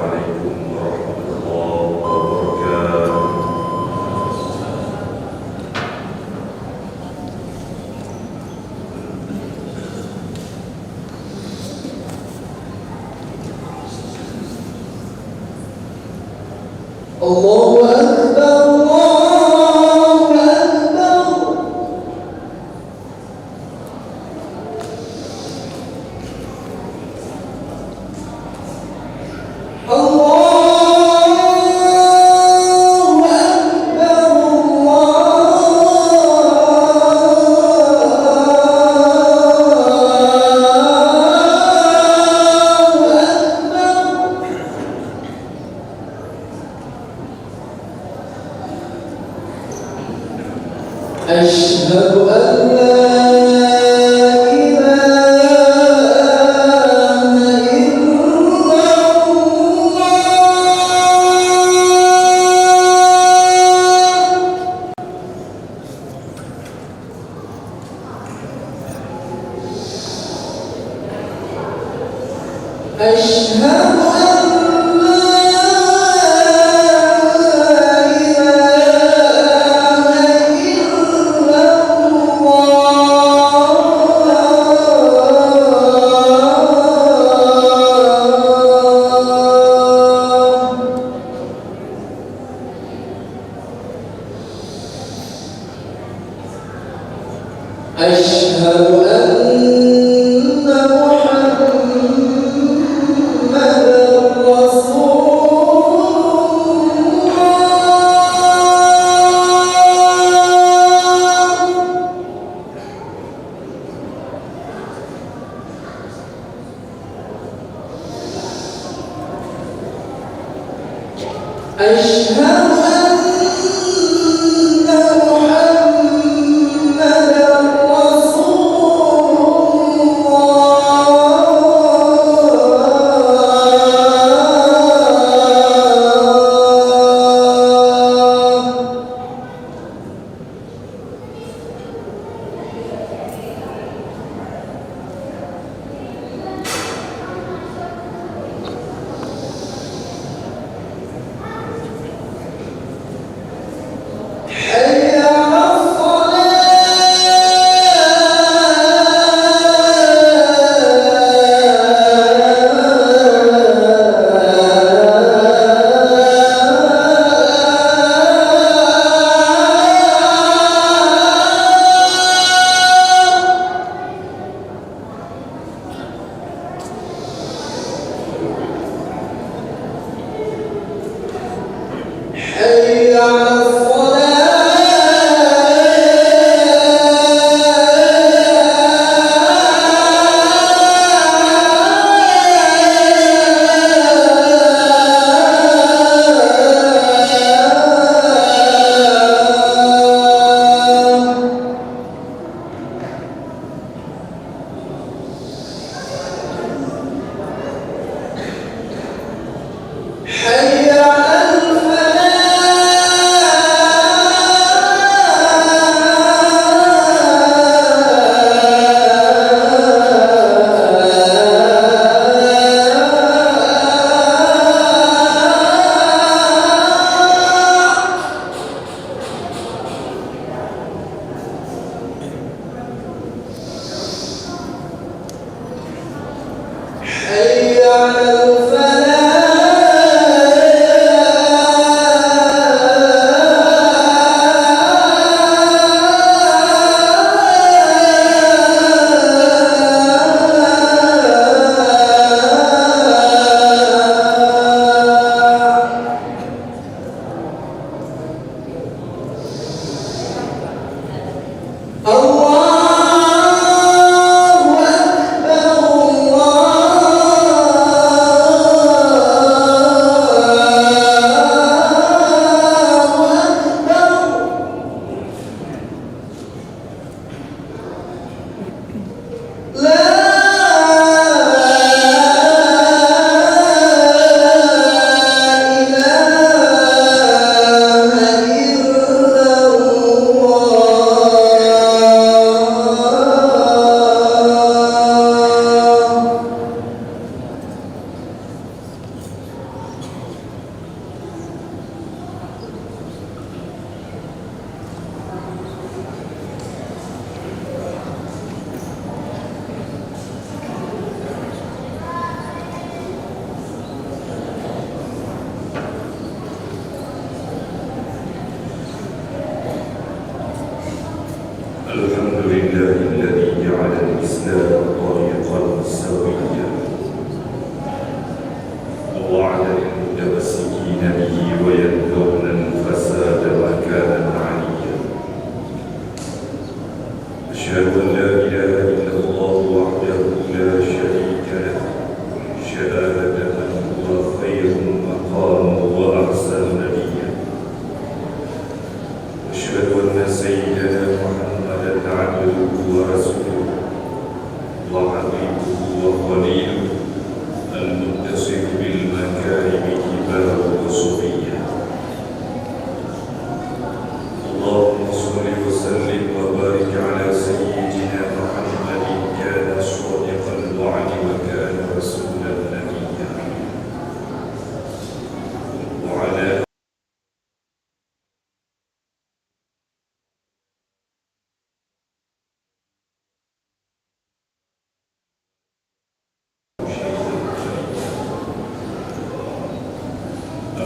عليكم ورحمة الله وبركاته. الله أكبر الله أكبر. أشهد أن لا أشهد أن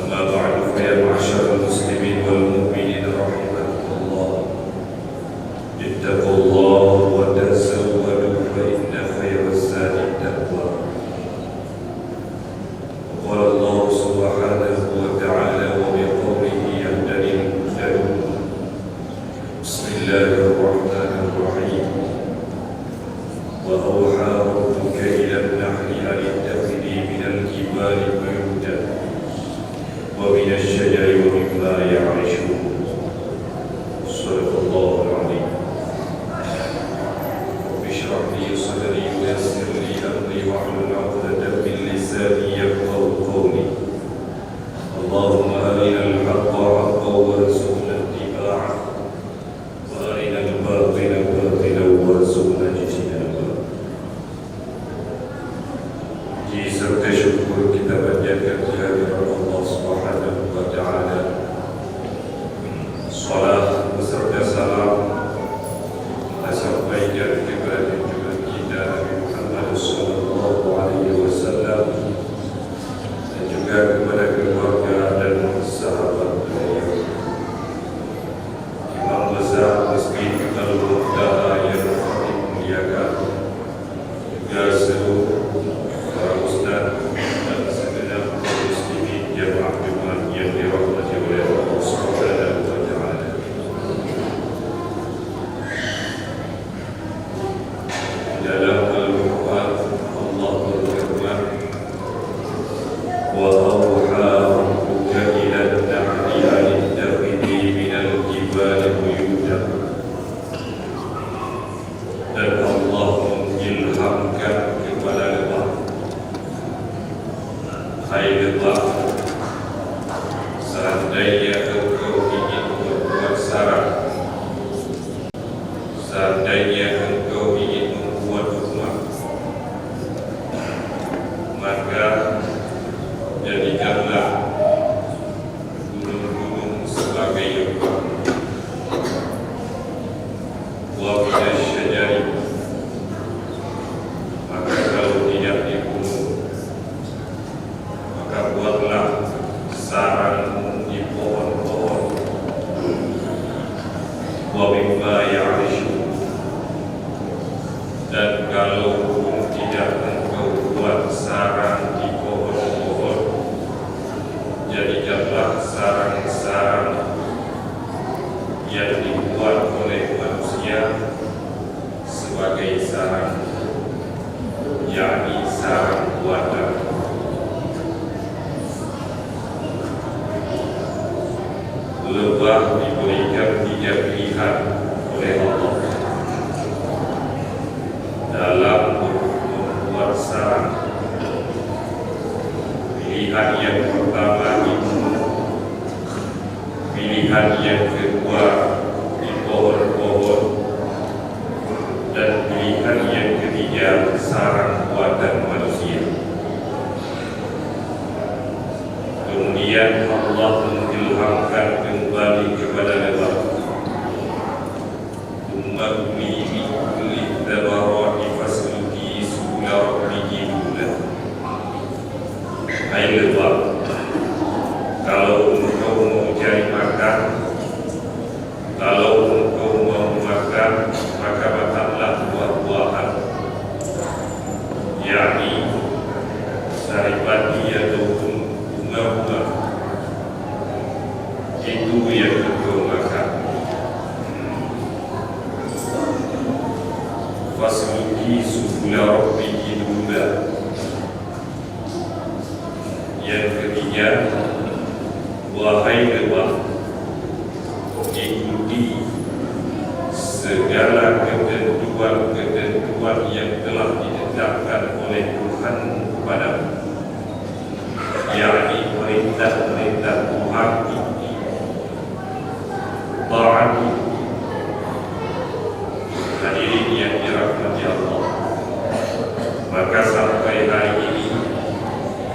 أما بعد فيا معشر المسلمين والمؤمنين رحمكم الله اتقوا الله وتزودوا فإن خير الزاد التقوى وقال الله سبحانه وتعالى وبقوله يهتدي المهتدون بسم الله الرحمن الرحيم وأوحى ربك إلى النحل أن اتخذي من الجبال بيوتا ومن الشجر ومما يعرشون صدق الله العظيم رب اشرح لي صدري ويسر لي أمري واحلل عقدة من لساني يفقهوا قولي اللهم أرنا الحق حقا وارزقنا اتباعه وأرنا الباطل باطلا وارزقنا اجتنابه. Serta syukur kita panjatkan kehadiran Allah Subhanahu wa taala. Salat beserta salam tersampaikan kepada junjungan kita Nabi Muhammad sallallahu alaihi wasallam dan juga kepada keluarga dan sahabat beliau. Imam besar Masjid Al-Muqtada yang dimuliakan, juga seluruh para ustaz dan segenap kaum muslimin jemaah Jumat yang dirahmati oleh Allah Subhanahu wa taala. Dalam Al-Quran Allah berfirman, wa awha rabbuka ila an-nahli an ittakhidhi min al-jibali buyutan. Dan Allah mengilhamkan kepada lebah, hai lebah, seandainya engkau ingin membuat sarang, seandainya engkau ingin membuat rumah, maka jadikanlah gunung-gunung sebagai lebah. Wa minasyajari, maka kalau tidak dibunuh, maka buatlah sarang di pohon-pohon. Wa mimma ya'rishun, dan kalau tidak engkau buat sarang di pohon-pohon, jadikanlah sarang-sarang yang dibuat oleh manusia sebagai sarang, yakni sarang buatan. Lebah diberikan 3 pilihan oleh Allah dalam membuat sarang. Pilihan yang pertama dibunuh, pilihan yang kedua di pohon-pohon, dan pilihan yang ketiga sarang buatan manusia. Kemudian Allah mengilhamkan kembali kepada lebah, ummati kulli tabarati fasluki subula rabbiki bulan. Hai lebah, kalau engkau mau cari makan, kalau engkau mau makan, maka makanlah buah-buahan, yakni saripati ataupun bunga-bunga. Itu yang engkau makan. Fasluki subula rabbiki bulan. Yang ketiga, wahai lebah, ikuti segala ketentuan-ketentuan yang telah ditetapkan oleh Tuhan kepadamu, yakni perintah-perintah Tuhan ini, taati. Hadirin yang dirahmati Allah, maka sampai hari ini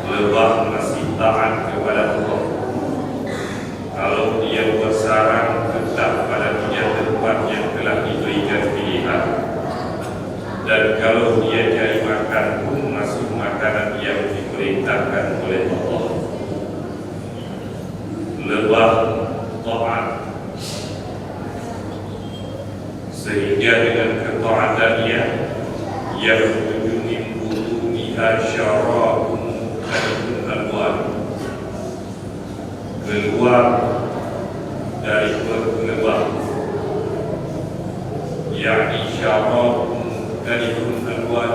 lebah masih taat kepada Allah. Kalau dia bersarang tetap pada 3 tempat yang telah diberikan pilihan, dan kalau dia cari makan pun masuk makanan yang diperintahkan oleh Allah. lebah taat, sehingga dengan ketaatannya yang menunjukkan bulumiha syarabun alwan, keluar dari perut lebah, yakni syarabun alwan,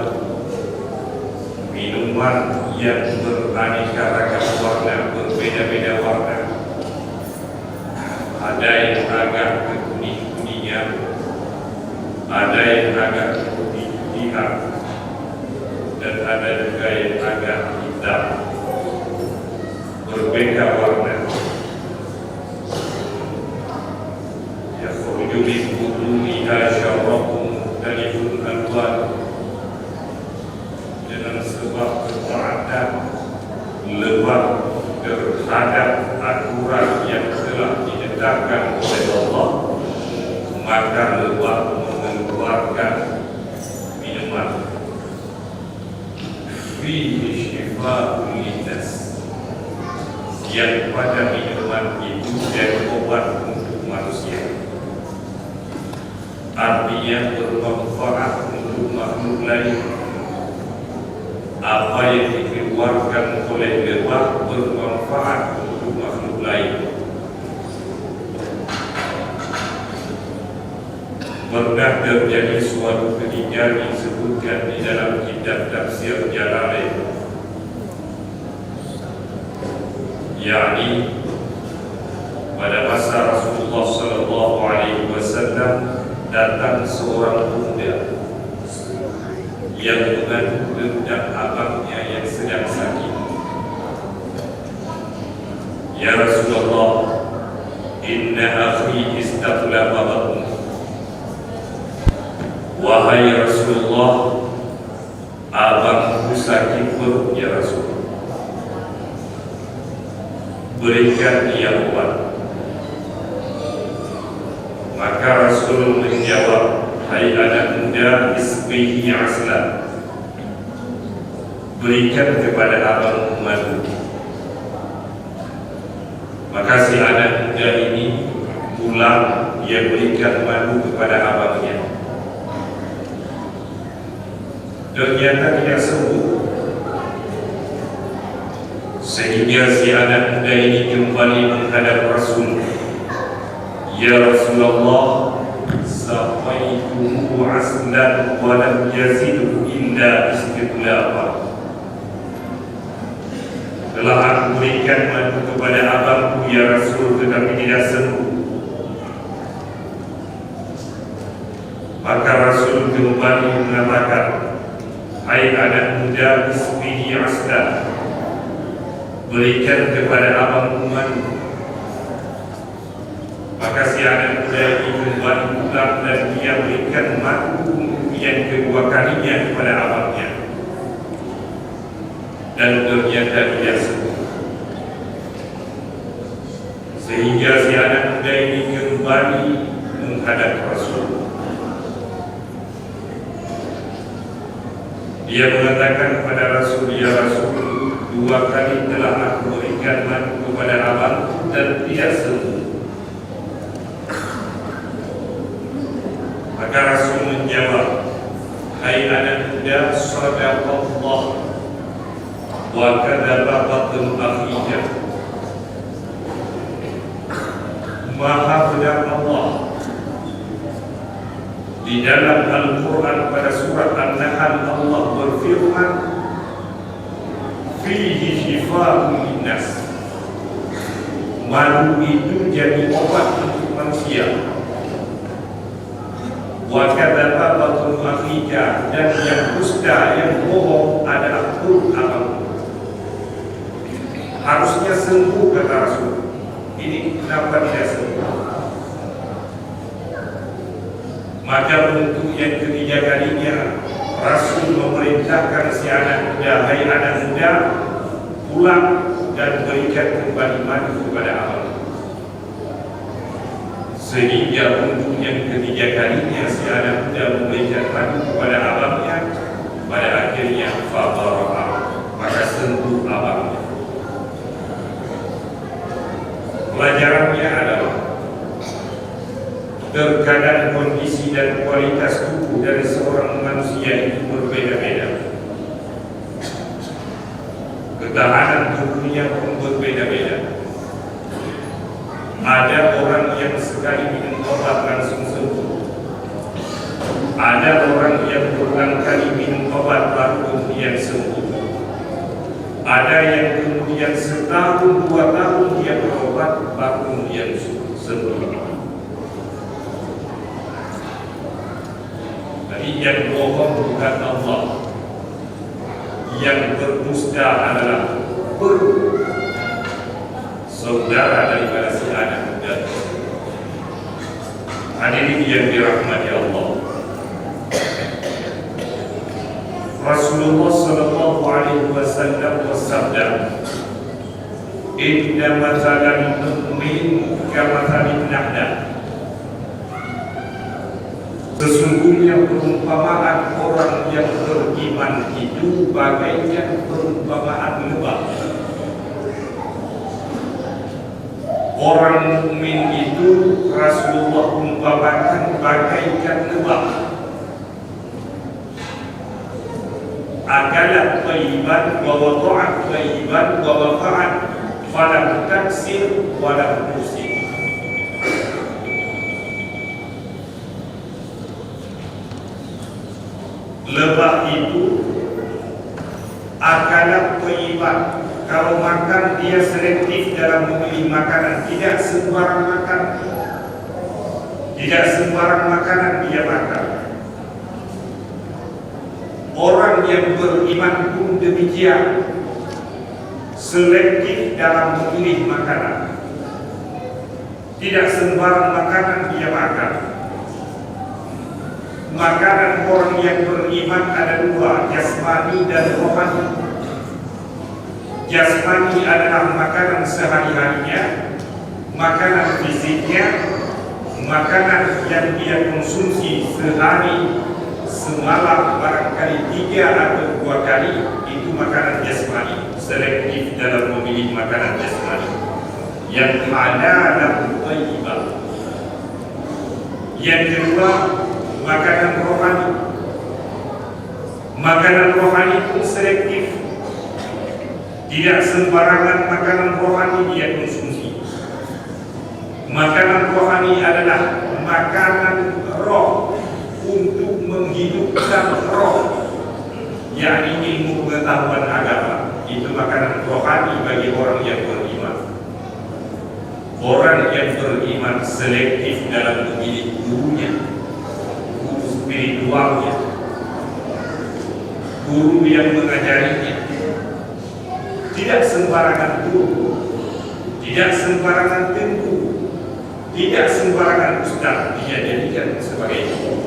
minuman yang beraneka ragam warna, berbeda-beda warna. Ada yang agak kekuning-kuningan, ada yang agak keputih-putihan, dan ada juga yang agak hitam, berbeda warna. Yakhruju min butuniha syarabun alwan, dengan sebab ketaatan lebah terhadap aturan yang telah ditetapkan oleh Allah, maka lebah mengeluarkan minuman fihi syifa'un linnas, yang pada minuman itu dan obat untuk manusia, artinya bermanfaat untuk makhluk lain. Apa yang dikeluarkan oleh lebah bermanfaat untuk makhluk lain. Pernah terjadi suatu ketika disebutkan di dalam kitab tafsir Jalalain, yakni pada masa Rasulullah SAW datang seorang pemuda yang mengandung tentang abangnya yang sedang sakit. Ya Rasulullah, inna akhi istaqlaba batnu. Wahai Rasulullah, abangku sakit perut ya Rasul, berikan dia obat. Maka Rasul menjawab, hai anak muda, isqihi aslan, berikan kepada abang madu. Maka si anak muda ini pulang, dia berikan madu kepada abangnya. Ternyata tidak sembuh, sehingga si anak muda ini kembali menghadap Rasul. Ya Rasulullah, saqaituhu aslan wa lam yazidhu illa istiqlaba. Telah aku berikan madu kepada abangku ya Rasul, tetapi tidak sembuh. Maka Rasul kembali mengatakan, hai anak muda, isqihi aslan, berikan kepada abangku madu. Maka si anak muda ini kembali pulang dan dia berikan madu yang kedua kalinya kepada abangnya, dan ternyata tidak sembuh. Sehingga si anak muda ini kembali menghadap Rasul. Dia mengatakan kepada Rasul, ya Rasul, 2 kali telah aku berikan madu kepada abangku dan tidak sembuh. Maka Rasul menjawab, hai anak muda, sadaqallah wa kadzaba batnu akhika. Maha benar Allah. Di dalam Al-Quran pada surat An-Nahl, Allah berfirman, fihi syifa'un linnas, madu itu jadi obat untuk manusia. Wa kadzaba batnu akhika, dan yang dusta, yang bohong adalah perut abangmu. Harusnya sembuh, kata Rasul. Ini kenapa tidak sembuh? Maka untuk yang ketiga kalinya Rasul memerintahkan si anak muda, hai anak muda, pulang dan berikan kembali madu kepada abang. Sehingga untuk yang ketiga kalinya si anak muda memberikan madu kepada abangnya, pada akhirnya fadara'a, maka sembuh abangnya. Pelajarannya adalah terkadang kondisi dan kualitas tubuh dari seorang manusia itu berbeda-beda. Ketahanan tubuhnya pun berbeda-beda. Ada orang yang sekali minum obat langsung sembuh. Ada orang yang berulang kali minum obat baru kemudian sembuh. Ada yang kemudian setahun, 2 tahun dia berobat baru kemudian sembuh. Jadi yang bohong bukan Allah. Yang berdusta adalah saudara daripada si anak muda. Hadirin yang dirahmati Allah, Rasulullah sallallahu alaihi wasallam bersabda, "Inna mathalan mu'min kamathalin nahlah." Sesungguhnya perumpamaan orang yang beriman itu bagaikan perumpamaan lebah. Orang mukmin itu Rasulullah umpamakan bagaikan lebah. Akalat thayyiban wa wada'at thayyiban wa waqa'at falam taksir wa lam tusib. Lebah itu akalat thayyiban. Kalau makan dia selektif dalam memilih makanan, tidak sembarang makan. Tidak sembarang makanan dia makan. Orang yang beriman pun demikian, selektif dalam memilih makanan. Tidak sembarang makanan dia makan. Makanan orang yang beriman ada 2, jasmani dan rohani. Jasmani adalah makanan sehari-harinya, makanan fisiknya, makanan yang dia konsumsi sehari, semalam, barangkali 3 atau 2 kali, itu makanan jasmani, selektif dalam memilih makanan jasmani. Yang halal thayyibah. Yang kedua, makanan rohani. Makanan rohani pun selektif. Tidak sembarangan makanan rohani dia konsumsi. Makanan rohani adalah makanan roh untuk menghidupkan roh, yakni ilmu pengetahuan agama. Itu makanan rohani bagi orang yang beriman. Orang yang beriman selektif dalam memilih gurunya, guru spiritualnya, guru yang mengajarinya. Tidak sembarangan guru, tidak sembarangan tengku, tidak sembarangan ustaz dia jadikan sebagai guru.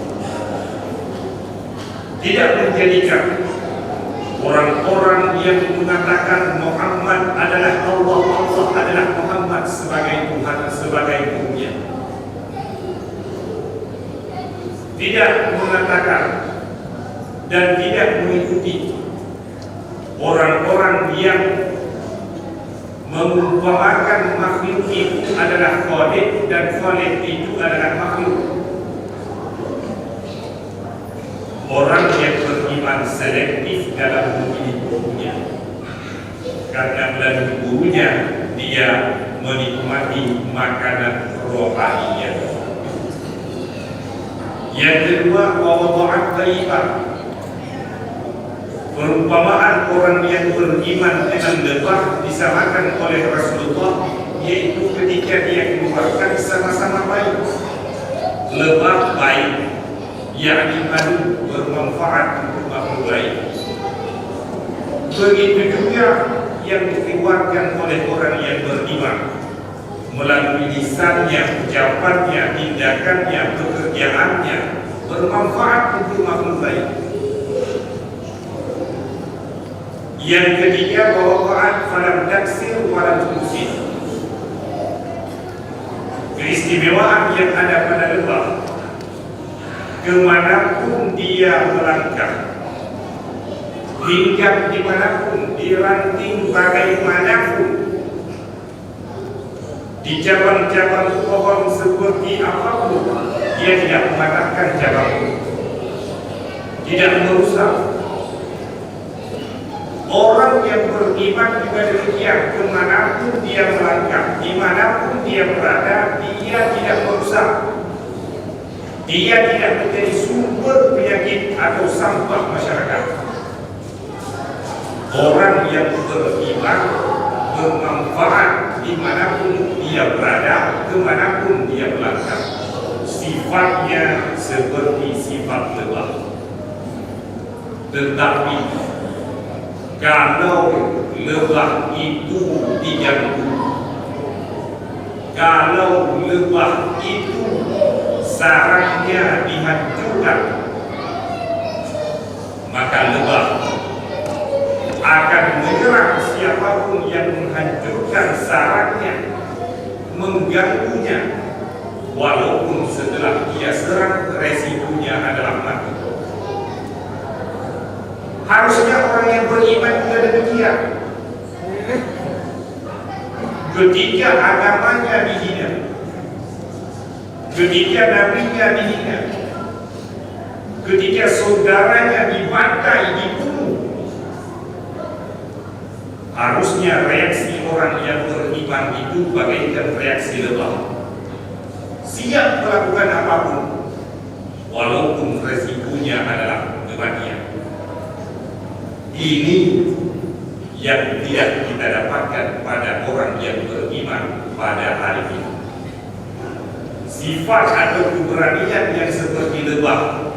Tidak menjadikan orang-orang yang mengatakan Muhammad adalah Allah, Allah adalah Muhammad sebagai Tuhan, sebagai gurunya. Tidak mengatakan dan tidak mengikuti orang-orang yang mengumpamakan makhluk itu adalah khaliq dan khaliq itu adalah makhluk. Orang yang beriman selektif dalam memilih gurunya, karena melalui gurunya dia menikmati makanan rohaninya. Yang kedua, wada'at thayyibah. Perumpamaan orang yang beriman dengan lebah disamakan oleh Rasulullah, yaitu ketika dia keluarkan sama-sama baik. Lebah baik, yakni madu bermanfaat untuk makhluk lain. Begitu juga yang dikeluarkan oleh orang yang beriman melalui lisannya, ucapannya, tindakannya, pekerjaannya bermanfaat untuk makhluk lain. Yang ketiga, waqa'at falam taksir walam tusib. Keistimewaan yang ada pada lebah, kemanapun dia melangkah, hinggap dimanapun, di ranting bagaimanapun, Di cabang-cabang pohon seperti apapun, dia tidak mematahkan cabang, tidak merusak. Orang yang beriman juga demikian, kemanapun dia melangkah, dimanapun dia berada, dia tidak merusak. Dia tidak menjadi sumber penyakit atau sampah masyarakat. Orang yang beriman bermanfaat dimanapun dia berada, kemanapun dia melangkah. Sifatnya seperti sifat lebah. Tetapi kalau lebah itu diganggu, kalau lebah itu sarangnya dihancurkan, maka lebah akan menyerang siapapun yang menghancurkan sarangnya, mengganggunya, walaupun setelah dia serang resikonya adalah mati. Harusnya orang yang beriman juga demikian. Ketika agamanya dihina, ketika nabinya dihina, ketika saudaranya dibantai, dibunuh, harusnya reaksi orang yang beriman itu bagaikan reaksi lebah, siap melakukan apapun walaupun resikonya adalah kematian. Ini yang tidak kita dapatkan pada orang yang beriman pada hari ini. Sifat atau keberanian yang seperti lebah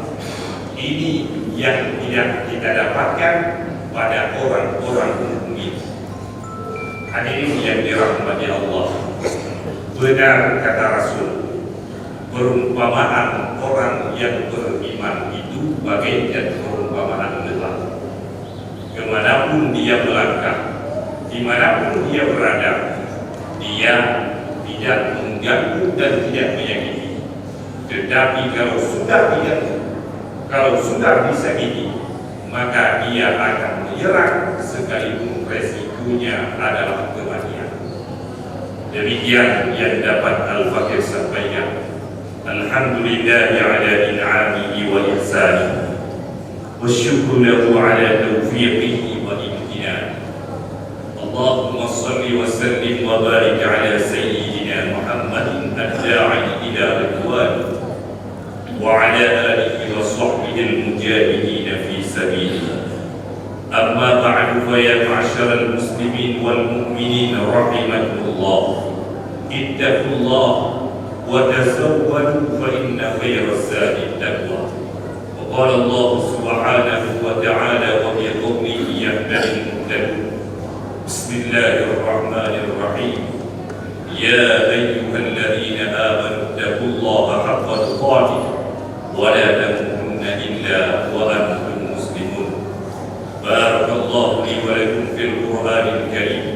ini yang tidak kita dapatkan pada orang-orang mukmin. Hadirin yang dirahmati Allah, benar kata Rasul, perumpamaan orang yang beriman itu bagaikan perumpamaan lebah. Kemanapun dia melangkah, dimanapun dia berada, dia tidak mengganggu dan tidak menyakiti. Tetapi kalau sudah diganggu, kalau sudah disakiti, maka dia akan menyerang sekalipun resikonya adalah kematian. Demikian yang dapat Al-Fakir sampaikan. Alhamdulillah ala in'amihi wa ihsanihi, والشكر له على توفيقه وامتنانه. اللهم صل وسلم وبارك على سيدنا محمد الداعي إلى رضوانه وعلى آله وصحبه المجاهدين في سبيله. أما بعد، فيا معشر المسلمين والمؤمنين رحمكم الله، اتقوا الله وتزودوا فإن خير الزاد التقوى. قال الله سبحانه وتعالى وبقوله يهتدي المهتدون. بسم الله الرحمن الرحيم. يا أيها الذين آمنوا اتقوا الله حق تقاته ولا تموتن إلا وأنتم مسلمون. بارك الله لي ولكم في القرآن الكريم،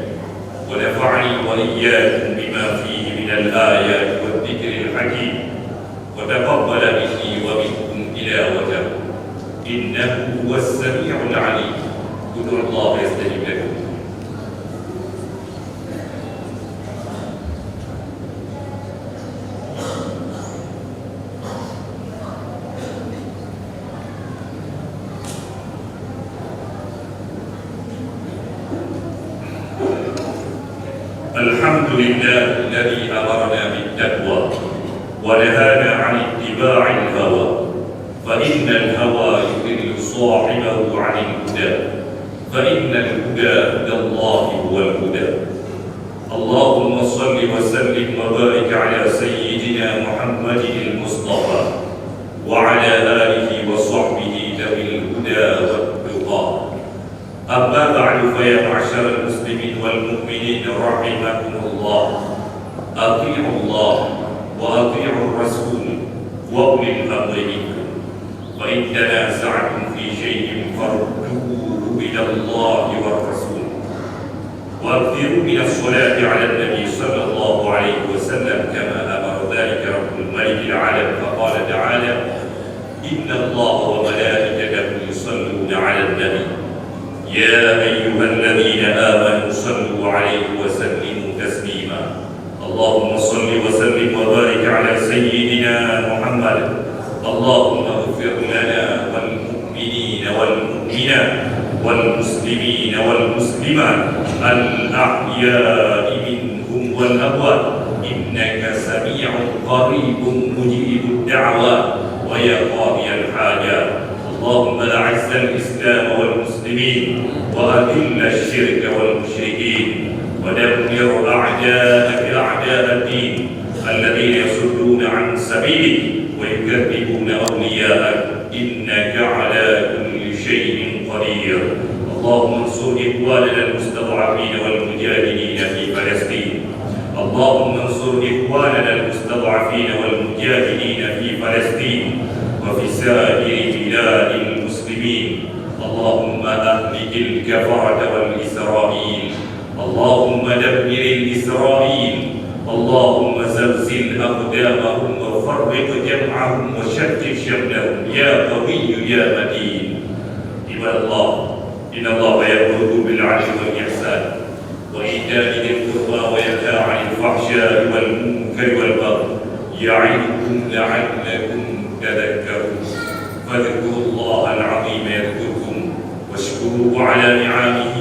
ونفعني وإياكم بما فيه من الآيات والذكر الحكيم، وتقبل مني ومنكم تلاوته إنه هو السميع العليم. ادعوا الله يستجب لكم. الحمد لله الذي أمرنا بالتقوى ونهانا عن اتباع الهوى، فإن الهوى يضل صاحبه عن الهدى، فإن الهدى هدى الله هو الهدى. اللهم صل وسلم وبارك على سيدنا محمد المصطفى وعلى آله وصحبه ذوي الهدى والتقى. أما بعد، فيا معشر المسلمين والمؤمنين رحمكم الله، أطيعوا الله وأطيعوا الرسول وأولي الأمر منكم، وإن تنازعتم في شيء فردوه إلى الله والرسول، وأكثروا من الصلاة على النبي صلى الله عليه وسلم كما أمر ذلك رب الملك العالم. فقال تعالى: إن الله وملائكته يصلون على النبي يا أيها الذين آمنوا صلوا عليه وسلموا تسليما. اللهم صل وسلم وبارك على سيدنا محمد. اللهم اغفر لنا والمؤمنين والمؤمنات والمسلمين والمسلمات الأحياء منهم والأموات إنك سميع قريب مجيب الدعوات ويا قاضي الحاجات. اللهم أعز الإسلام والمسلمين وأذل الشرك والمشركين ودمر أعداءك أعداء الدين الذين يصدون عن سبيلك ويكذبون أولياءك إنك على كل شيء قدير. اللهم انصر إخواننا المستضعفين والمجاهدين في فلسطين. اللهم انصر إخواننا المستضعفين والمجاهدين في فلسطين وفي سائر بلاد المسلمين. اللهم أهلك الكفرة والإسرائيل. اللهم دمر الإسرائيل. اللهم زلزل أقدامهم وفرق جمعهم وشتت شملهم يا قوي يا متين. عباد الله، إن الله يأمر بالعدل والإحسان وإيتاء ذي القربى وينهى عن الفحشاء والمنكر والبغي يعظكم لعلكم تذكرون. فاذكروا الله العظيم يذكركم واشكروه على نعمه